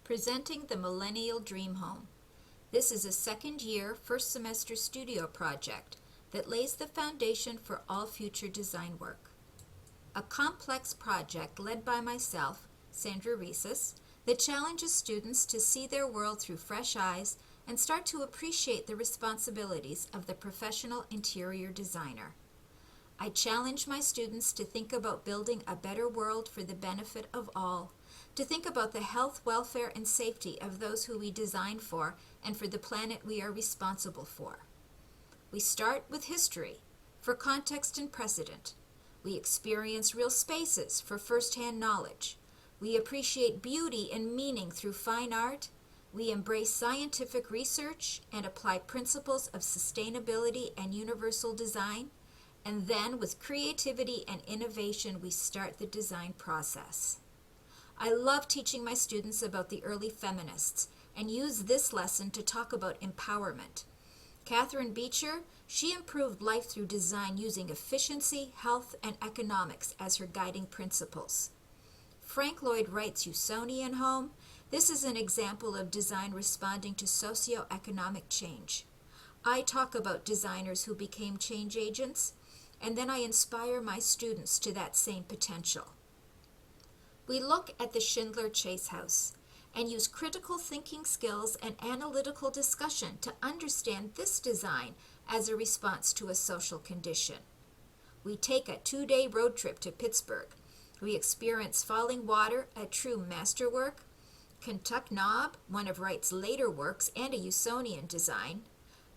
Presenting the Millennial Dream Home. This is a second-year, first semester studio project that lays the foundation for all future design work. A complex project led by myself, Sandra Reicis, that challenges students to see their world through fresh eyes and start to appreciate the responsibilities of the professional interior designer. I challenge my students to think about building a better world for the benefit of all, to think about the health, welfare, and safety of those who we design for and for the planet we are responsible for. We start with history, for context and precedent. We experience real spaces for first-hand knowledge. We appreciate beauty and meaning through fine art. We embrace scientific research and apply principles of sustainability and universal design. And then, with creativity and innovation, we start the design process. I love teaching my students about the early feminists and use this lesson to talk about empowerment. Catherine Beecher, she improved life through design using efficiency, health, and economics as her guiding principles. Frank Lloyd Wright's Usonian home, this is an example of design responding to socioeconomic change. I talk about designers who became change agents, and then I inspire my students to that same potential. We look at the Schindler Chase House and use critical thinking skills and analytical discussion to understand this design as a response to a social condition. We take a 2-day road trip to Pittsburgh. We experience falling water, a true masterwork, Kentuck Knob, one of Wright's later works and a Usonian design,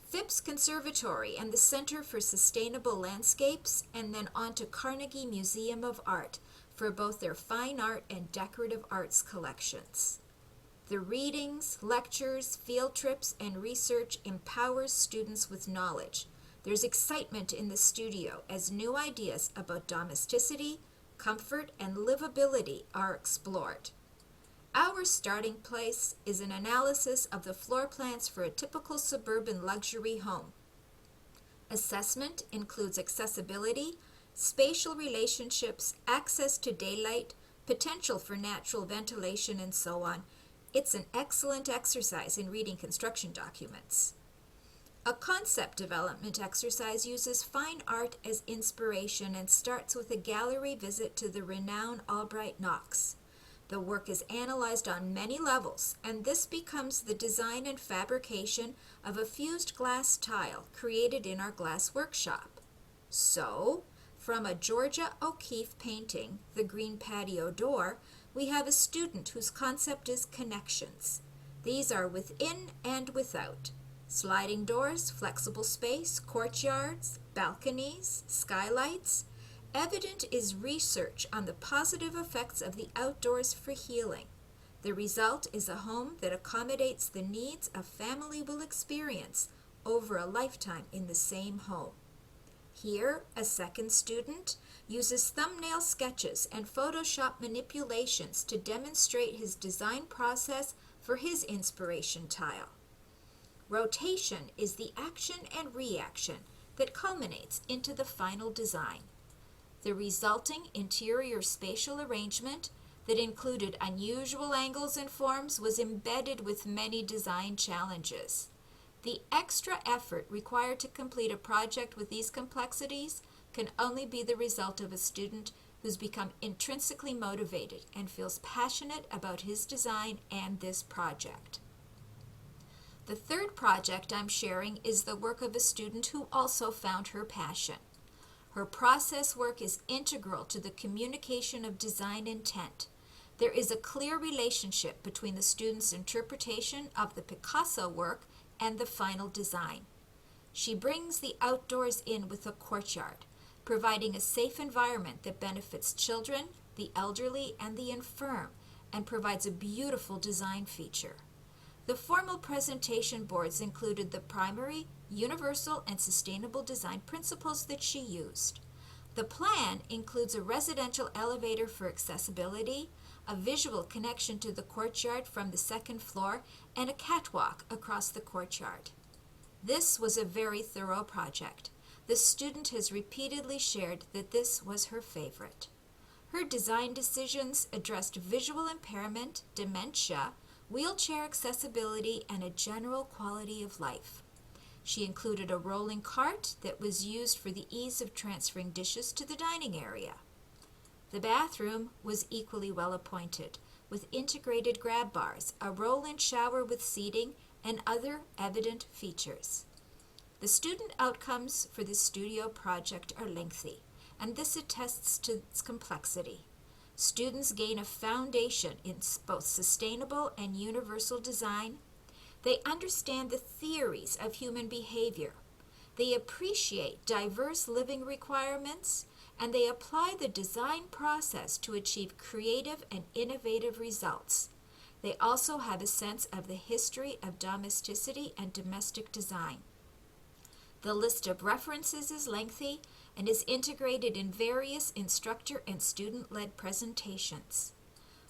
Phipps Conservatory and the Center for Sustainable Landscapes, and then on to Carnegie Museum of Art for both their fine art and decorative arts collections. The readings, lectures, field trips, and research empowers students with knowledge. There's excitement in the studio as new ideas about domesticity, comfort, and livability are explored. Our starting place is an analysis of the floor plans for a typical suburban luxury home. Assessment includes accessibility, spatial relationships, access to daylight, potential for natural ventilation, and so on. It's an excellent exercise in reading construction documents. A concept development exercise uses fine art as inspiration and starts with a gallery visit to the renowned Albright Knox. The work is analyzed on many levels, and this becomes the design and fabrication of a fused glass tile created in our glass workshop. So, from a Georgia O'Keeffe painting, The Green Patio Door, we have a student whose concept is connections. These are within and without. Sliding doors, flexible space, courtyards, balconies, skylights. Evident is research on the positive effects of the outdoors for healing. The result is a home that accommodates the needs a family will experience over a lifetime in the same home. Here, a second student uses thumbnail sketches and Photoshop manipulations to demonstrate his design process for his inspiration tile. Rotation is the action and reaction that culminates into the final design. The resulting interior spatial arrangement that included unusual angles and forms was embedded with many design challenges. The extra effort required to complete a project with these complexities can only be the result of a student who's become intrinsically motivated and feels passionate about his design and this project. The third project I'm sharing is the work of a student who also found her passion. Her process work is integral to the communication of design intent. There is a clear relationship between the student's interpretation of the Picasso work and the final design. She brings the outdoors in with a courtyard, providing a safe environment that benefits children, the elderly, and the infirm, and provides a beautiful design feature. The formal presentation boards included the primary, universal, and sustainable design principles that she used. The plan includes a residential elevator for accessibility, a visual connection to the courtyard from the second floor, and a catwalk across the courtyard. This was a very thorough project. The student has repeatedly shared that this was her favorite. Her design decisions addressed visual impairment, dementia, wheelchair accessibility, and a general quality of life. She included a rolling cart that was used for the ease of transferring dishes to the dining area. The bathroom was equally well appointed, with integrated grab bars, a roll-in shower with seating, and other evident features. The student outcomes for this studio project are lengthy, and this attests to its complexity. Students gain a foundation in both sustainable and universal design. They understand the theories of human behavior. They appreciate diverse living requirements, and they apply the design process to achieve creative and innovative results. They also have a sense of the history of domesticity and domestic design. The list of references is lengthy and is integrated in various instructor and student-led presentations.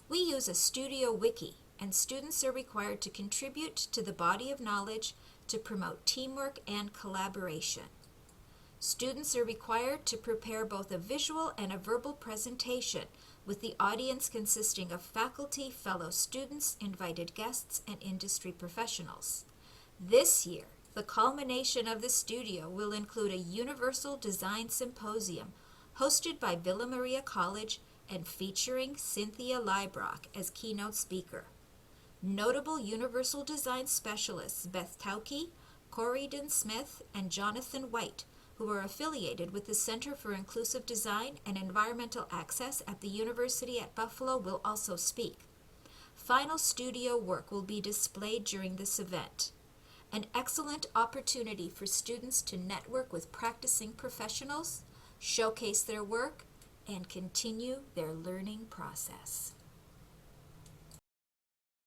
We use a studio wiki, and students are required to contribute to the body of knowledge to promote teamwork and collaboration. Students are required to prepare both a visual and a verbal presentation, with the audience consisting of faculty, fellow students, invited guests, and industry professionals. This year, the culmination of the studio will include a Universal Design Symposium hosted by Villa Maria College and featuring Cynthia Leibrock as keynote speaker. Notable Universal Design specialists Beth Tauke, Corydon Smith, and Jonathan White, who are affiliated with the Center for Inclusive Design and Environmental Access at the University at Buffalo, will also speak. Final studio work will be displayed during this event. An excellent opportunity for students to network with practicing professionals, showcase their work, and continue their learning process.